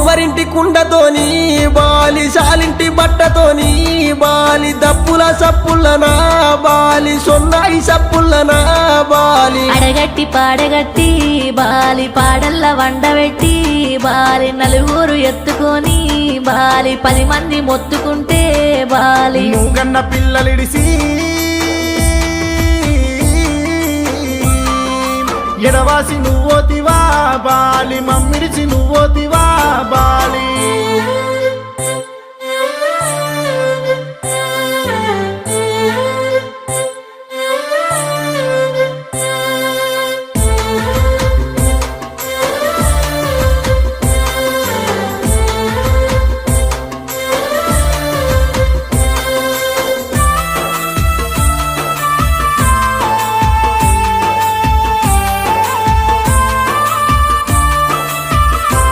అవ్వరింటి కుండతోని బాలి శాలింటి బట్టతోని బాలి దప్పుల సప్పుల్లనా బాలి సొన్నాయి సప్పుల్లనా బాలి అడగట్టి పాడగట్టి బాలి పాడల్ల వండబెట్టి బాలి నలుగురు ఎత్తుకొని బాలి 10 మంది మొత్తుకుంటే బాలి నువ్వన్న పిల్లలిడిసి ఎడవాసి నువ్వోతివా బాలి మమ్మిడిచి నువ్వు